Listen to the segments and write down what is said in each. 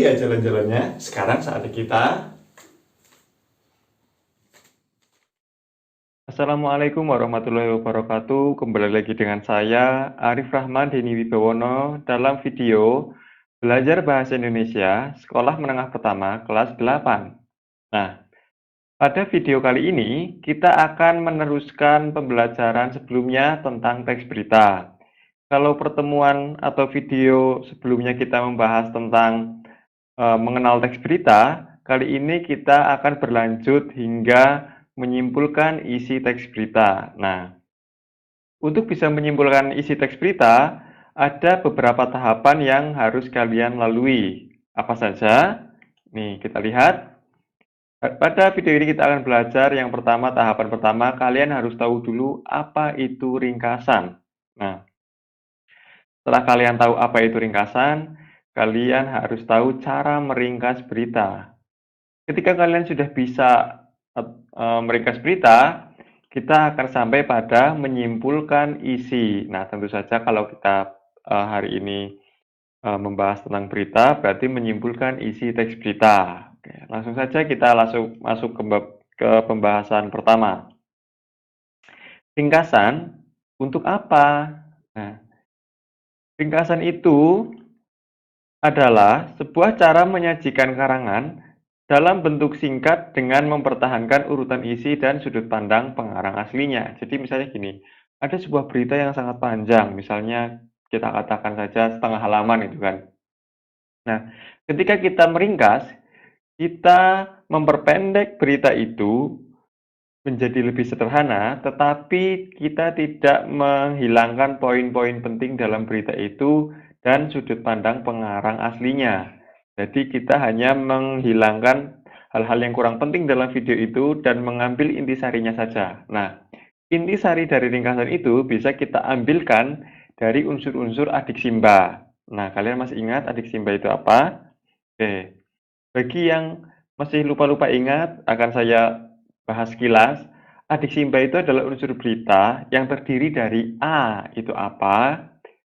ya jalan-jalannya. Sekarang saatnya kita. Assalamualaikum warahmatullahi wabarakatuh. Kembali lagi dengan saya, Arif Rahman Deni Wibawono, dalam video Belajar Bahasa Indonesia Sekolah Menengah Pertama kelas 8. Nah, pada video kali ini kita akan meneruskan pembelajaran sebelumnya tentang teks berita. Kalau pertemuan atau video sebelumnya kita membahas tentang mengenal teks berita, kali ini kita akan berlanjut hingga menyimpulkan isi teks berita. Nah, untuk bisa menyimpulkan isi teks berita, ada beberapa tahapan yang harus kalian lalui. Apa saja? Nih, kita lihat. Pada video ini kita akan belajar yang pertama, tahapan pertama, kalian harus tahu dulu apa itu ringkasan. Nah, setelah kalian tahu apa itu ringkasan, kalian harus tahu cara meringkas berita. Ketika kalian sudah bisa meringkas berita, kita akan sampai pada menyimpulkan isi. Nah, tentu saja kalau kita hari ini membahas tentang berita, berarti menyimpulkan isi teks berita. Oke, langsung saja kita langsung masuk ke pembahasan pertama. Ringkasan untuk apa? Nah, ringkasan itu adalah sebuah cara menyajikan karangan dalam bentuk singkat dengan mempertahankan urutan isi dan sudut pandang pengarang aslinya. Jadi misalnya gini, ada sebuah berita yang sangat panjang, misalnya kita katakan saja setengah halaman itu kan. Nah, ketika kita meringkas, kita memperpendek berita itu menjadi lebih sederhana, tetapi kita tidak menghilangkan poin-poin penting dalam berita itu dan sudut pandang pengarang aslinya. Jadi kita hanya menghilangkan hal-hal yang kurang penting dalam video itu dan mengambil intisarinya saja. Nah, intisari dari ringkasan itu bisa kita ambilkan dari unsur-unsur adik simba. Nah, kalian masih ingat adik simba itu apa? Oke, bagi yang masih lupa-lupa ingat, akan saya bahas sekilas. Adik simba itu adalah unsur berita yang terdiri dari A itu apa,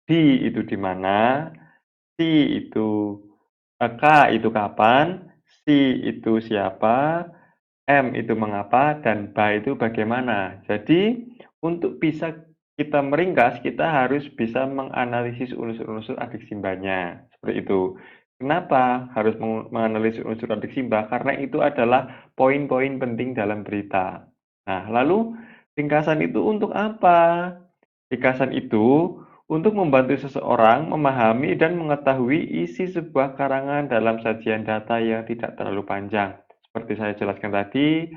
D itu di mana, C itu K itu kapan, C itu siapa, M itu mengapa, dan B itu bagaimana. Jadi, untuk bisa kita meringkas, kita harus bisa menganalisis unsur-unsur adik simbanya. Seperti itu. Kenapa harus menganalisis unsur adik simba? Karena itu adalah poin-poin penting dalam berita. Nah, lalu ringkasan itu untuk apa? Ringkasan itu untuk membantu seseorang memahami dan mengetahui isi sebuah karangan dalam sajian data yang tidak terlalu panjang. Seperti saya jelaskan tadi,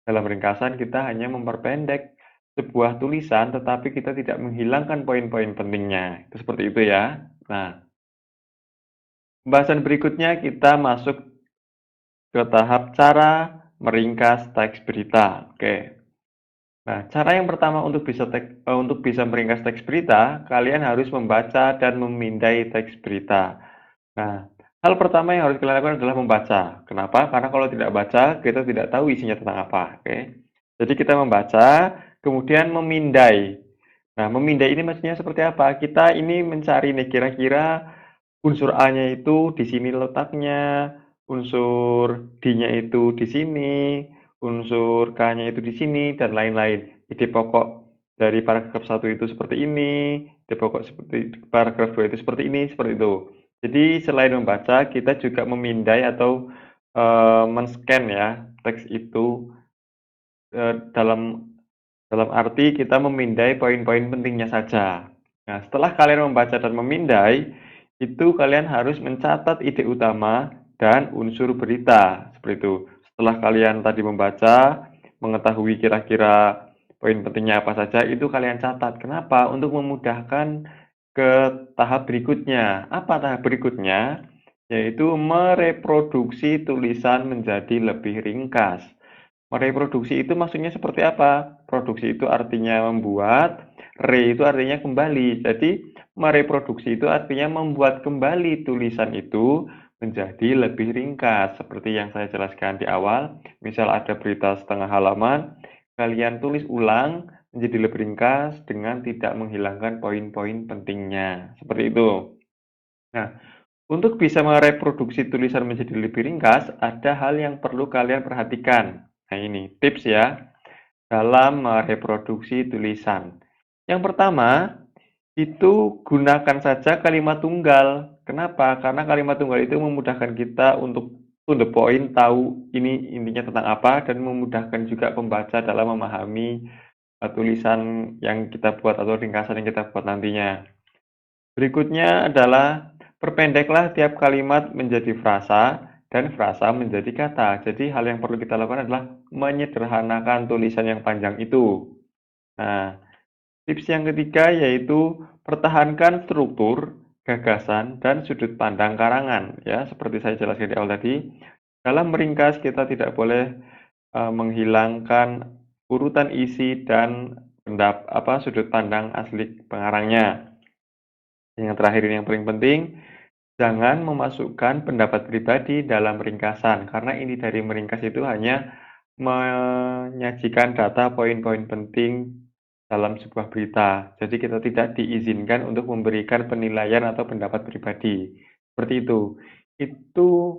dalam ringkasan kita hanya memperpendek sebuah tulisan, tetapi kita tidak menghilangkan poin-poin pentingnya. Itu seperti itu ya. Nah, pembahasan berikutnya kita masuk ke tahap cara meringkas teks berita. Oke. Nah, cara yang pertama untuk bisa meringkas teks berita, kalian harus membaca dan memindai teks berita. Nah, hal pertama yang harus kalian lakukan adalah membaca. Kenapa? Karena kalau tidak baca, kita tidak tahu isinya tentang apa. Oke. Jadi kita membaca, kemudian memindai. Nah, memindai ini maksudnya seperti apa? Kita ini mencari nih kira-kira unsur A-nya itu di sini letaknya, unsur D-nya itu di sini, unsur K-nya itu di sini, dan lain-lain. Ide pokok dari paragraf 1 itu seperti ini, ide pokok seperti paragraf 2 itu seperti ini, seperti itu. Jadi selain membaca, kita juga memindai atau men-scan ya teks itu dalam arti kita memindai poin-poin pentingnya saja. Nah, setelah kalian membaca dan memindai, itu kalian harus mencatat ide utama dan unsur berita. Seperti itu. Setelah kalian tadi membaca, mengetahui kira-kira poin pentingnya apa saja, itu kalian catat. Kenapa? Untuk memudahkan ke tahap berikutnya. Apa tahap berikutnya? Yaitu mereproduksi tulisan menjadi lebih ringkas. Mereproduksi itu maksudnya seperti apa? Produksi itu artinya membuat, itu artinya kembali. Jadi, mereproduksi itu artinya membuat kembali tulisan itu menjadi lebih ringkas. Seperti yang saya jelaskan di awal, misal ada berita setengah halaman, kalian tulis ulang menjadi lebih ringkas dengan tidak menghilangkan poin-poin pentingnya. Seperti itu. Nah, Untuk bisa mereproduksi tulisan menjadi lebih ringkas, ada hal yang perlu kalian perhatikan. Nah, ini tips ya dalam mereproduksi tulisan. Yang pertama, itu gunakan saja kalimat tunggal. Kenapa? Karena kalimat tunggal itu memudahkan kita untuk to the point, tahu ini intinya tentang apa, dan memudahkan juga pembaca dalam memahami tulisan yang kita buat atau ringkasan yang kita buat nantinya. Berikutnya adalah perpendeklah tiap kalimat menjadi frasa dan frasa menjadi kata. Jadi hal yang perlu kita lakukan adalah menyederhanakan tulisan yang panjang itu. Nah, tips yang ketiga yaitu pertahankan struktur, gagasan, dan sudut pandang karangan. Ya, seperti saya jelaskan di awal tadi, dalam meringkas kita tidak boleh menghilangkan urutan isi dan sudut pandang asli pengarangnya. Yang terakhir ini yang paling penting, jangan memasukkan pendapat pribadi dalam ringkasan, karena ini dari meringkas itu hanya menyajikan data poin-poin penting dalam sebuah berita. Jadi kita tidak diizinkan untuk memberikan penilaian atau pendapat pribadi. Seperti itu. Itu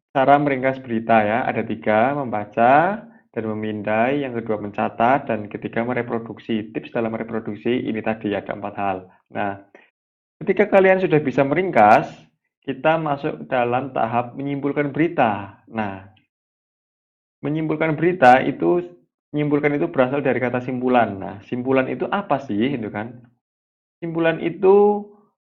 cara meringkas berita ya. Ada 3, membaca dan memindai, yang kedua mencatat, dan ketiga mereproduksi. Tips dalam mereproduksi ini tadi ada 4 hal. Nah, ketika kalian sudah bisa meringkas, kita masuk dalam tahap menyimpulkan berita. Nah, menyimpulkan berita itu berasal dari kata simpulan. Nah, simpulan itu apa sih, itu kan? Simpulan itu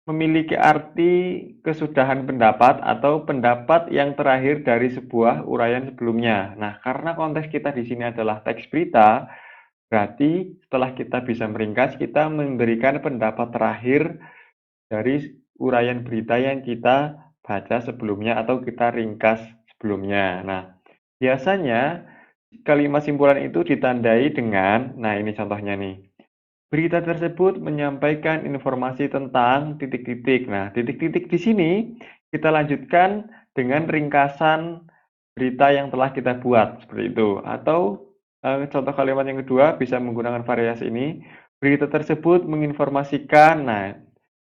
memiliki arti kesudahan pendapat atau pendapat yang terakhir dari sebuah uraian sebelumnya. Nah, karena konteks kita di sini adalah teks berita, berarti setelah kita bisa meringkas, kita memberikan pendapat terakhir dari uraian berita yang kita baca sebelumnya atau kita ringkas sebelumnya. Nah, biasanya kalimat simpulan itu ditandai dengan, nah ini contohnya nih, berita tersebut menyampaikan informasi tentang titik-titik. Nah, titik-titik di sini kita lanjutkan dengan ringkasan berita yang telah kita buat, seperti itu. Atau contoh kalimat yang kedua bisa menggunakan variasi ini, berita tersebut menginformasikan. Nah,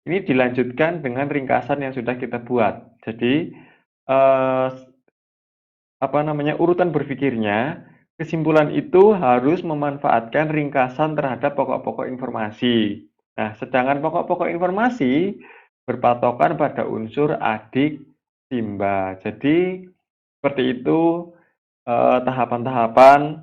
ini dilanjutkan dengan ringkasan yang sudah kita buat. Jadi, urutan berpikirnya, kesimpulan itu harus memanfaatkan ringkasan terhadap pokok-pokok informasi. Nah, sedangkan pokok-pokok informasi berpatokan pada unsur adik timba. Jadi, seperti itu tahapan-tahapan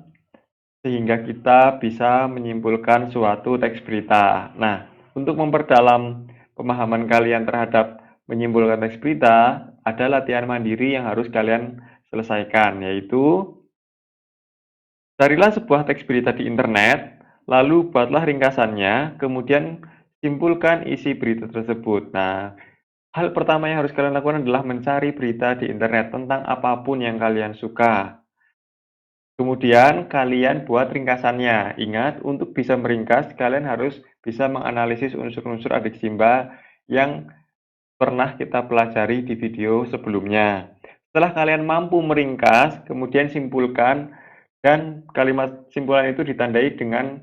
sehingga kita bisa menyimpulkan suatu teks berita. Nah, untuk memperdalam pemahaman kalian terhadap menyimpulkan teks berita, ada latihan mandiri yang harus kalian selesaikan, yaitu carilah sebuah teks berita di internet, lalu buatlah ringkasannya, kemudian simpulkan isi berita tersebut. Nah, hal pertama yang harus kalian lakukan adalah mencari berita di internet tentang apapun yang kalian suka. Kemudian kalian buat ringkasannya. Ingat, untuk bisa meringkas, kalian harus bisa menganalisis unsur-unsur adik timba yang pernah kita pelajari di video sebelumnya. Setelah kalian mampu meringkas, kemudian simpulkan, dan kalimat simpulan itu ditandai dengan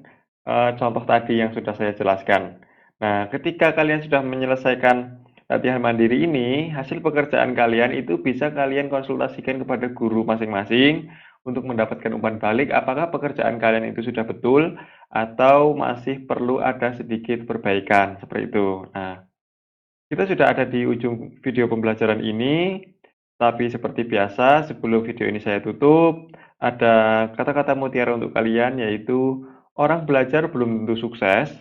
contoh tadi yang sudah saya jelaskan. Nah, ketika kalian sudah menyelesaikan latihan mandiri ini, hasil pekerjaan kalian itu bisa kalian konsultasikan kepada guru masing-masing untuk mendapatkan umpan balik apakah pekerjaan kalian itu sudah betul atau masih perlu ada sedikit perbaikan, seperti itu. Nah, kita sudah ada di ujung video pembelajaran ini, tapi seperti biasa sebelum video ini saya tutup, ada kata-kata mutiara untuk kalian, yaitu orang belajar belum tentu sukses,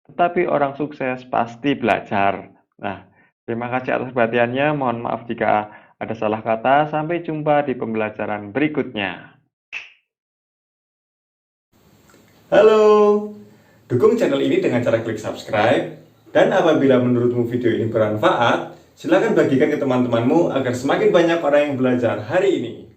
tetapi orang sukses pasti belajar. Nah, terima kasih atas perhatiannya, mohon maaf jika ada salah kata, sampai jumpa di pembelajaran berikutnya. Halo, dukung channel ini dengan cara klik subscribe, dan apabila menurutmu video ini bermanfaat, silakan bagikan ke teman-temanmu agar semakin banyak orang yang belajar hari ini.